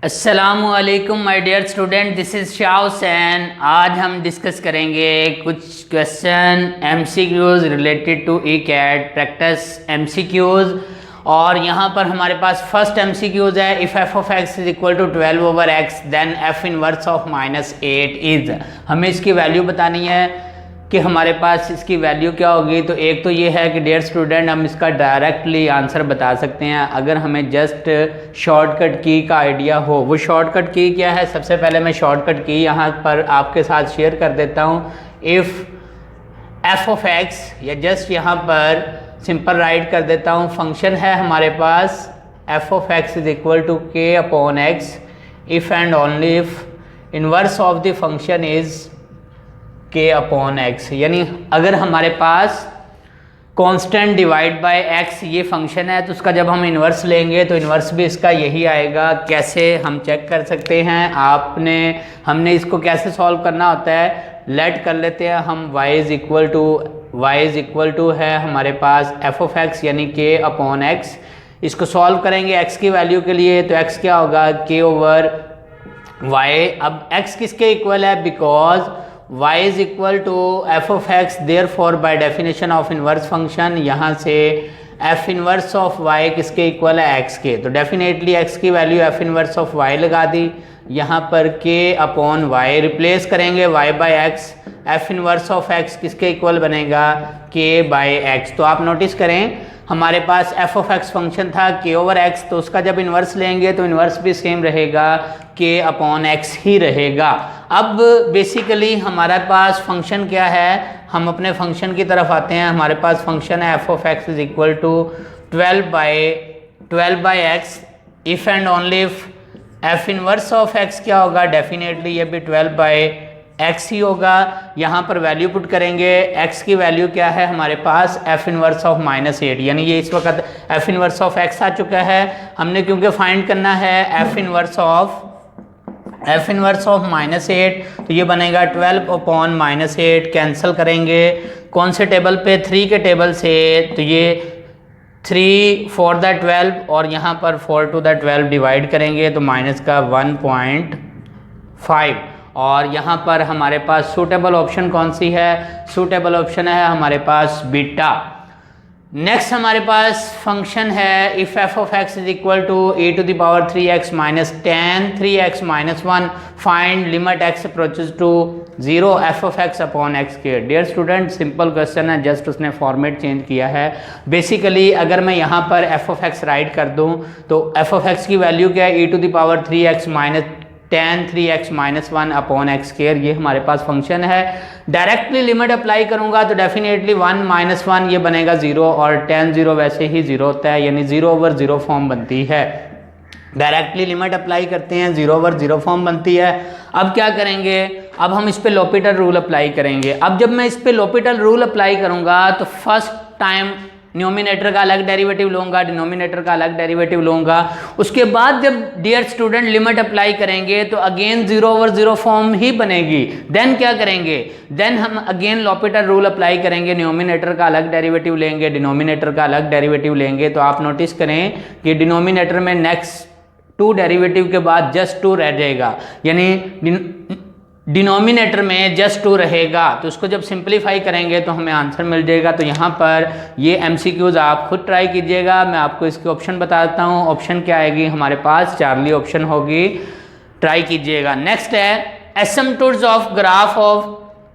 अस्सलामुअलैकुम my dear student, this is Shah Hussain. आज हम डिस्कस करेंगे कुछ question MCQs related to ECAT practice MCQs. और यहाँ पर हमारे पास फर्स्ट एमसीक्यूज़ है, if f of x is equal to 12 over x then f inverse of -8 is. हमें इसकी वैल्यू बतानी है कि हमारे पास इसकी वैल्यू क्या होगी। तो एक तो ये है कि डियर स्टूडेंट, हम इसका डायरेक्टली आंसर बता सकते हैं अगर हमें जस्ट शॉर्टकट की का आइडिया हो। वो शॉर्टकट की क्या है, सबसे पहले मैं शॉर्टकट की यहाँ पर आपके साथ शेयर कर देता हूँ। इफ़ एफ ऑफ एक्स, या जस्ट यहाँ पर सिंपल राइट कर देता हूँ, फंक्शन है हमारे पास f of x is equal to k upon x if and only if inverse of the function is k upon x. यानी अगर हमारे पास कांस्टेंट डिवाइड बाय एक्स ये फंक्शन है तो उसका जब हम इन्वर्स लेंगे तो इन्वर्स भी इसका यही आएगा। कैसे हम चेक कर सकते हैं, हमने इसको कैसे सॉल्व करना होता है, लेट कर लेते हैं हम y इज इक्वल टू है हमारे पास एफ ऑफ एक्स यानी के अपॉन एक्स। इसको सॉल्व करेंगे x की वैल्यू के लिए, तो x क्या होगा, के ओवर y। अब x किसके इक्वल है, because y is equal to F of X, therefore by definition of inverse function यहाँ से एफ इनवर्स ऑफ y किसके इक्वल है, x के। तो डेफिनेटली x की value F inverse of y लगा दी, यहाँ पर k अपॉन y रिप्लेस करेंगे y by x, F inverse of x किसके इक्वल बनेगा, k बाई एक्स। तो आप नोटिस करें हमारे पास एफ ऑफ एक्स फंक्शन था k ओवर x, तो उसका जब इन्वर्स लेंगे तो इन्वर्स भी सेम रहेगा, k अपॉन एक्स ही रहेगा। अब बेसिकली हमारे पास फंक्शन क्या है, हम अपने फंक्शन की तरफ आते हैं। हमारे पास फंक्शन है f of x is equal to 12 by x if and only if f inverse of x क्या होगा, डेफिनेटली ये भी 12 बाई एक्स ही होगा। यहाँ पर वैल्यू पुट करेंगे, x की वैल्यू क्या है हमारे पास एफ इनवर्स ऑफ -8, यानी ये इस वक्त एफ इनवर्स ऑफ x आ चुका है। हमने क्योंकि फाइंड करना है एफ इनवर्स ऑफ -8, तो ये बनेगा 12 अपॉन -8, कैंसिल करेंगे कौन से टेबल पे, 3 के टेबल से। तो ये 3 for the 12 और यहाँ पर 4 to the 12 डिवाइड करेंगे तो माइनस का 1.5। और यहाँ पर हमारे पास सूटेबल ऑप्शन कौन सी है, सूटेबल ऑप्शन है हमारे पास बीटा। नेक्स्ट हमारे पास फंक्शन है if f of x is equal to e to the power 3x minus 10 3x minus 1 find limit x approaches to 0 f of x upon x के। डियर स्टूडेंट, सिंपल क्वेश्चन है, just उसने format change किया है। Basically अगर मैं यहाँ पर F of x right कर दूँ तो एफ ऑफ एक्स की वैल्यू क्या है, e to the power 3x minus 10 3x minus 1 upon x square, ये हमारे पास फंक्शन है। डायरेक्टली लिमिट अप्लाई करूंगा तो डेफिनेटली 1 माइनस 1 ये बनेगा 0 और 10 0 वैसे ही 0 होता है, यानी 0 ओवर 0 फॉर्म बनती है। डायरेक्टली लिमिट अप्लाई करते हैं 0 ओवर 0 फॉर्म बनती है। अब क्या करेंगे, अब हम इस पे लोपिटल रूल अप्लाई करेंगे। अब जब मैं इस पे लोपिटल रूल अप्लाई करूंगा तो फर्स्ट टाइम न्यूमिनेटर का अलग डेरिवेटिव लूँगा, डिनोमिनेटर का अलग डेरिवेटिव लूँगा। उसके बाद जब डियर स्टूडेंट लिमिट अप्लाई करेंगे तो अगेन 0 ओवर 0 फॉर्म ही बनेगी। देन क्या करेंगे, देन हम अगेन लॉपिटल रूल अप्लाई करेंगे, न्यूमिनेटर का अलग डेरिवेटिव लेंगे, डिनोमिनेटर का अलग डेरिवेटिव लेंगे। तो आप नोटिस करें कि डिनोमिनेटर में नेक्स्ट 2 डेरिवेटिव के बाद जस्ट 2 रह जाएगा, यानी डिनोमिनेटर में जस्ट 2 रहेगा। तो उसको जब सिंप्लीफाई करेंगे तो हमें आंसर मिल जाएगा। तो यहाँ पर ये एमसीक्यूज आप खुद ट्राई कीजिएगा, मैं आपको इसके ऑप्शन बता देता हूँ। ऑप्शन क्या आएगी हमारे पास, चार्ली ऑप्शन होगी, ट्राई कीजिएगा। नेक्स्ट है asymptotes of graph of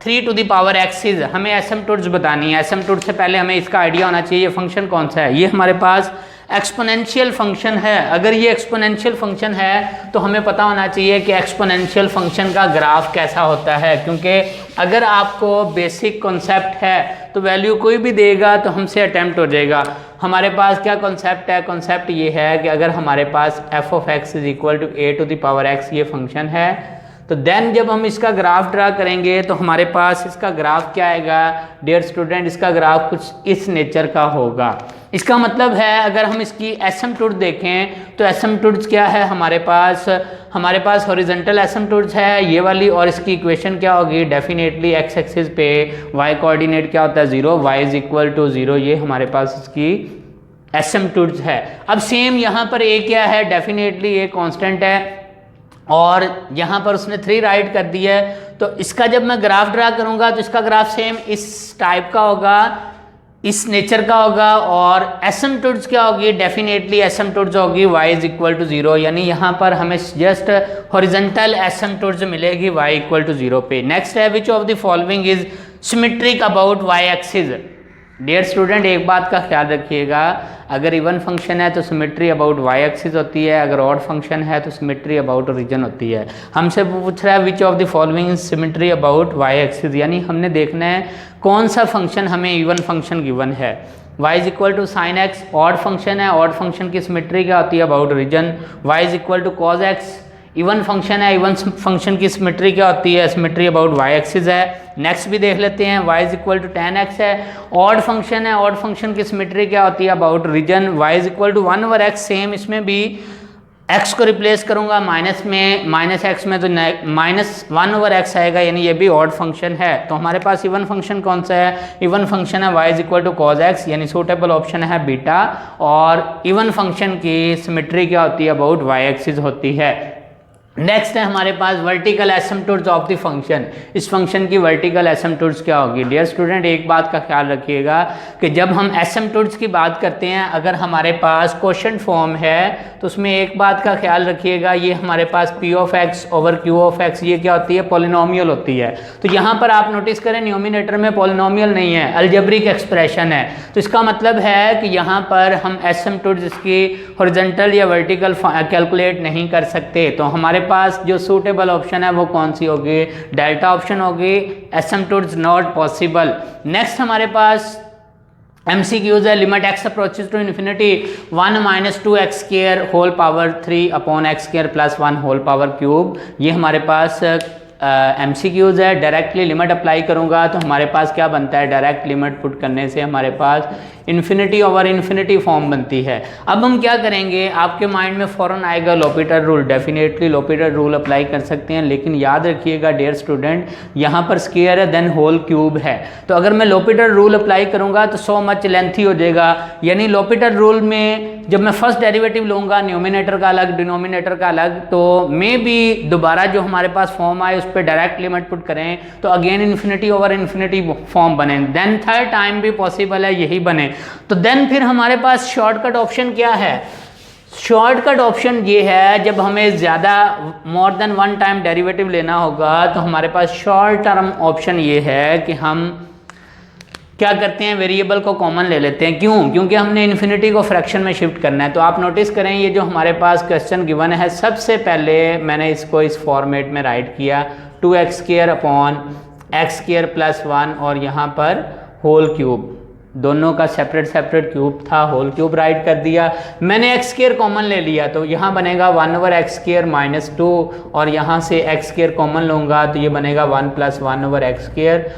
3 to the power axis. हमें एसिम्पटोट्स बतानी है। एसिम्पटोट से पहले हमें इसका आइडिया होना चाहिए, फंक्शन कौन सा है। ये हमारे पास एक्सपोनेंशियल फंक्शन है। अगर ये एक्सपोनेंशियल फंक्शन है तो हमें पता होना चाहिए कि एक्सपोनेंशियल फंक्शन का ग्राफ कैसा होता है, क्योंकि अगर आपको बेसिक कॉन्सेप्ट है तो वैल्यू कोई भी देगा तो हमसे अटेम्प्ट हो जाएगा। हमारे पास क्या कॉन्सेप्ट है, कॉन्सेप्ट ये है कि अगर हमारे पास f of x is equal to a to the power x ये फंक्शन है, तो देन जब हम इसका ग्राफ ड्रा करेंगे तो हमारे पास इसका ग्राफ क्या आएगा, डियर स्टूडेंट, इसका ग्राफ कुछ इस नेचर का होगा। इसका मतलब है अगर हम इसकी एसिम्पटोट देखें तो एसिम्पटोट्स क्या है हमारे पास हॉरिजॉन्टल एसिम्पटोट्स है ये वाली, और इसकी इक्वेशन क्या होगी, डेफिनेटली एक्स एक्सिस पे वाई कोऑर्डिनेट क्या होता है 0, y इज इक्वल टू 0, ये हमारे पास इसकी एसिम्पटोट्स है। अब सेम यहाँ पर ए क्या है, डेफिनेटली ये कांस्टेंट है, और यहाँ पर उसने 3 राइट कर दिया है। तो इसका जब मैं ग्राफ ड्रा करूँगा तो इसका ग्राफ सेम इस टाइप का होगा, इस नेचर का होगा। और एसिम्पटोट्स क्या होगी, डेफिनेटली एसिम्पटोट्स होगी y इज इक्वल टू 0, यानी यहाँ पर हमें जस्ट हॉरिजॉन्टल एसिम्पटोट्स मिलेगी y इक्वल टू 0 पे। नेक्स्ट है which of the following is symmetric about y axis. Dear student एक बात का ख्याल रखिएगा, अगर इवन फंक्शन है तो सिमेट्री अबाउट y एक्सिस होती है, अगर ऑड फंक्शन है तो सिमेट्री अबाउट ओरिजिन होती है। हमसे पूछ रहा है which of the following is symmetry about y axis, यानी हमने देखना है कौन सा फंक्शन हमें इवन फंक्शन गिवन है। y is equal to sine x odd function है, ऑड फंक्शन की सिमेट्री क्या होती है, about origin. y is equal to cos x even function है, इवन फंक्शन की सिमेट्री क्या होती है, सिमेट्री अबाउट y एक्सिस है। नेक्स्ट भी देख लेते हैं, y is equal to tan x है, ऑड फंक्शन है, ऑड फंक्शन की सिमेट्री क्या होती है, about region. y is equal to 1/x, same इसमें भी x को रिप्लेस करूंगा माइनस में, माइनस x में तो -1/x आएगा, यानी ये भी ऑड फंक्शन है। तो हमारे पास इवन फंक्शन कौन सा है, इवन फंक्शन है y is equal to cos x, यानी सूटेबल ऑप्शन है बीटा। और इवन फंक्शन की सिमेट्री क्या होती है, अबाउट y एक्सिस होती है। नेक्स्ट है हमारे पास वर्टिकल एसिम्पटोट्स ऑफ द फंक्शन, इस फंक्शन की वर्टिकल एसिम्पटोट्स क्या होगी। डियर स्टूडेंट एक बात का ख्याल रखिएगा कि जब हम एसिम्पटोट्स की बात करते हैं, अगर हमारे पास क्वोशंट फॉर्म है तो उसमें एक बात का ख्याल रखिएगा, ये हमारे पास p of x over q of x ये क्या होती है, पॉलिनोमियल होती है। तो यहाँ पर आप नोटिस करें न्यूमिनेटर में पॉलिनोमियल नहीं है, अलजेब्रिक एक्सप्रेशन है। तो इसका मतलब है कि यहाँ पर हम एसिम्पटोट्स इसकी हॉरिजॉन्टल या वर्टिकल कैलकुलेट नहीं कर सकते। तो हमारे पास जो सूटेबल ऑप्शन है वो कौन सी होगी, डेल्टा ऑप्शन होगी, एसिम्पटोट्स नॉट पॉसिबल। नेक्स्ट हमारे पास MCQs है, limit x approaches to infinity 1 - 2x square whole power 3 upon x square plus 1 whole power cube. ये हमारे पास MCQs है। डायरेक्टली लिमिट अप्लाई करूंगा तो हमारे पास क्या बनता है, डायरेक्ट लिमिट पुट करने से हमारे पास इन्फिनिटी ओवर इन्फिनिटी फॉर्म बनती है। अब हम क्या करेंगे, आपके माइंड में फ़ौरन आएगा लोपिटर रूल। डेफिनेटली लोपिटर रूल अप्लाई कर सकते हैं, लेकिन याद रखिएगा डियर स्टूडेंट यहाँ पर स्क्वायर है देन होल क्यूब है। तो अगर मैं लोपिटर रूल अप्लाई करूँगा तो सो मच लेंथी हो जाएगा। यानी लोपिटर रूल में जब मैं फर्स्ट डेरिवेटिव लूँगा, न्यूमिनेटर का अलग डिनोमिनेटर का अलग, तो मे बी दोबारा जो हमारे पास फॉर्म आए उस पर डायरेक्ट लिमिट पुट करें तो again infinity over infinity form बने, देन थर्ड टाइम भी पॉसिबल है यही बने। तो देन फिर हमारे पास शॉर्टकट ऑप्शन क्या है, शॉर्टकट ऑप्शन ये है जब हमें ज़्यादा मोर देन 1 टाइम डेरिवेटिव लेना होगा तो हमारे पास शॉर्ट टर्म ऑप्शन ये है कि हम क्या करते हैं, वेरिएबल को कॉमन ले लेते हैं। क्यों, क्योंकि हमने इन्फिनिटी को फ्रैक्शन में शिफ्ट करना है। तो आप नोटिस करें ये जो हमारे पास क्वेश्चन गिवन है, सबसे पहले मैंने इसको इस फॉर्मेट में राइट किया 2x square upon x square plus 1 और यहाँ पर होल क्यूब, दोनों का सेपरेट सेपरेट क्यूब था, होल क्यूब राइट कर दिया। मैंने x स्क्वायर कॉमन ले लिया तो यहाँ बनेगा 1/x स्क्वायर माइनस 2 और यहाँ से x स्क्वायर कॉमन लूँगा तो ये बनेगा 1 + 1/x square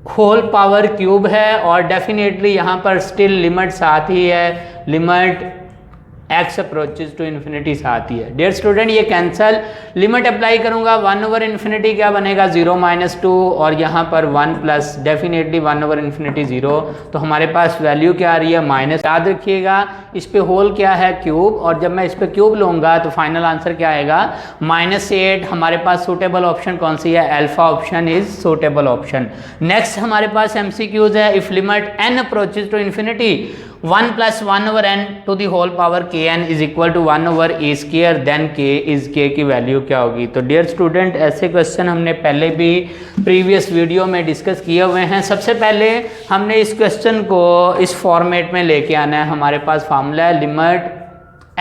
whole power cube है। और डेफिनेटली यहाँ पर स्टिल लिमिट साथ ही है, limit x approaches to infinity साथ ही है। डियर स्टूडेंट ये कैंसल, लिमिट अप्लाई करूँगा 1/इन्फिनिटी क्या बनेगा 0 - 2 और यहाँ पर 1 प्लस डेफिनेटली 1/इन्फिनिटी 0। तो हमारे पास वैल्यू क्या आ रही है माइनस। याद रखिएगा इस पे होल क्या है क्यूब, और जब मैं इस पे क्यूब लूँगा तो फाइनल आंसर क्या आएगा -8। हमारे पास सूटेबल ऑप्शन कौन सी है, alpha option is suitable option. Next हमारे पास MCQs है, if limit n approaches to infinity 1 + 1/n to the whole power kn is equal to 1/a square then k is k की वैल्यू क्या होगी। तो डियर स्टूडेंट ऐसे question हमने पहले भी प्रीवियस वीडियो में डिस्कस किए हुए हैं। सबसे पहले हमने इस क्वेश्चन को इस फॉर्मेट में लेके आना है। हमारे पास फार्मूला है limit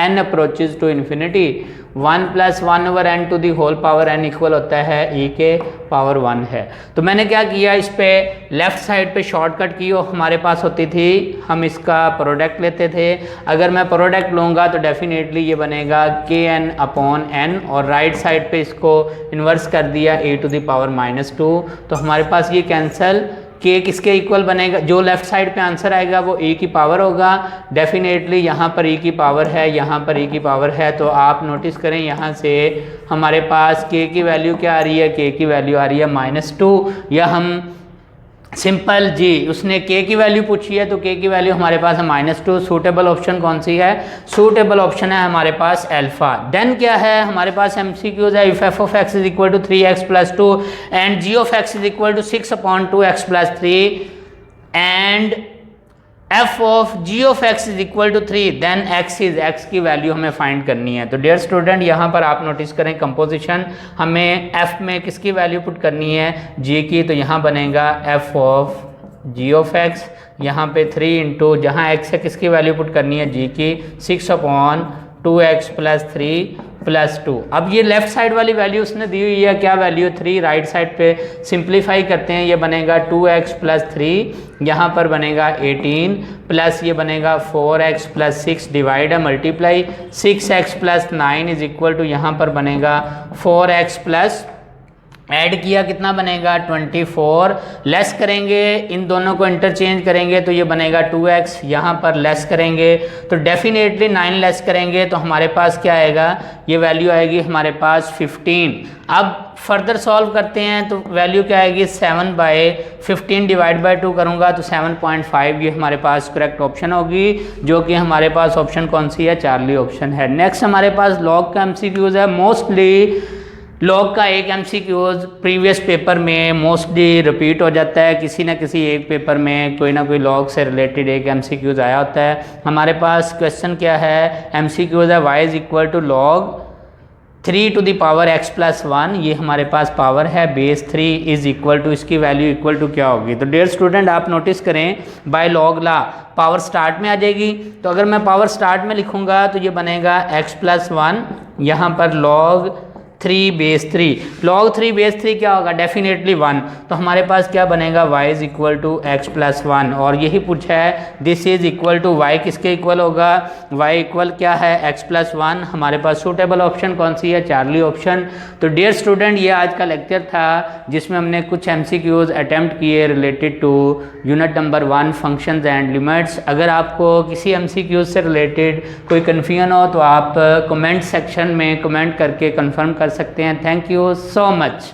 n approaches to infinity 1 + 1/n to the whole power n equal होता है e के पावर 1 है। तो मैंने क्या किया, इस पे लेफ्ट साइड पे शॉर्टकट की और हमारे पास होती थी, हम इसका प्रोडक्ट लेते थे। अगर मैं प्रोडक्ट लूँगा तो डेफिनेटली ये बनेगा kn अपॉन n और राइट साइड पे इसको इन्वर्स कर दिया e टू दी पावर -2। तो हमारे पास ये कैंसल, k किसके इक्वल बनेगा, जो लेफ्ट साइड पे आंसर आएगा वो e की पावर होगा। डेफिनेटली यहाँ पर e की पावर है, यहाँ पर e की पावर है। तो आप नोटिस करें यहाँ से हमारे पास k की वैल्यू क्या आ रही है, k की वैल्यू आ रही है -2, या हम सिंपल जी, उसने के की वैल्यू पूछी है तो के की वैल्यू हमारे पास है -2। सूटेबल ऑप्शन कौन सी है? सूटेबल ऑप्शन है हमारे पास अल्फा। देन क्या है हमारे पास एमसीक्यूज है, if f of x is equal to 3x + 2 and g of x is equal to 6/2x + 3 and f of g of x is equal to 3 then x की value हमें find करनी है। तो डियर स्टूडेंट यहाँ पर आप notice करें composition, हमें f में किसकी वैल्यू पुट करनी है? g की। तो यहाँ बनेगा f of g of x, यहाँ पे 3 इंटू जहाँ x है किसकी वैल्यू पुट करनी है? g की, 6/2x + 3 + 2। अब ये लेफ्ट साइड वाली वैल्यू उसने दी हुई है, क्या वैल्यू? 3। राइट साइड पे सिंप्लीफाई करते हैं, ये बनेगा 2x + 3, यहाँ पर बनेगा 18 प्लस ये बनेगा 4x + 6 डिवाइड है multiply 6x + 9 is equal to यहाँ पर बनेगा 4x प्लस ऐड किया कितना बनेगा? 24। लेस करेंगे, इन दोनों को इंटरचेंज करेंगे तो ये बनेगा 2x, यहाँ पर लेस करेंगे तो डेफिनेटली 9 लेस करेंगे तो हमारे पास क्या आएगा? ये वैल्यू आएगी हमारे पास 15। अब फर्दर सॉल्व करते हैं तो वैल्यू क्या आएगी? 7/15 डिवाइड बाई 2 करूँगा तो 7.5, ये हमारे पास करेक्ट ऑप्शन होगी, जो कि हमारे पास ऑप्शन कौन सी है? चार्ली ऑप्शन है। नेक्स्ट हमारे पास लॉग का एमसीक्यूज है। मोस्टली लॉग का एक एमसीक्यूज प्रीवियस पेपर में मोस्टली रिपीट हो जाता है, किसी न किसी एक पेपर में कोई ना कोई लॉग से रिलेटेड एक एमसीक्यूज आया होता है। हमारे पास क्वेश्चन क्या है? एमसीक्यूज है y is equal to log 3 to the power x + 1, ये हमारे पास पावर है, बेस 3 इज इक्वल टू, इसकी वैल्यू इक्वल टू क्या होगी? तो डियर स्टूडेंट आप नोटिस करें by log law power start में आ जाएगी, तो अगर मैं पावर स्टार्ट में लिखूंगा तो ये बनेगा x + 1, यहाँ पर log 3 बेस 3, log 3 बेस 3 क्या होगा? डेफिनेटली 1। तो हमारे पास क्या बनेगा? y is equal to x + 1, और यही पूछा है this is equal to y किसके इक्वल होगा? y इक्वल क्या है? x + 1। हमारे पास सूटेबल ऑप्शन कौन सी है? Charlie option. तो डियर स्टूडेंट ये आज का लेक्चर था जिसमें हमने कुछ MCQs अटैम्प्ट किए related to unit number 1 functions and limits. अगर आपको किसी MCQs से रिलेटेड कोई कन्फ्यूजन हो तो आप कमेंट सेक्शन में कमेंट करके कन्फर्म कर सकते हैं। Thank you so much.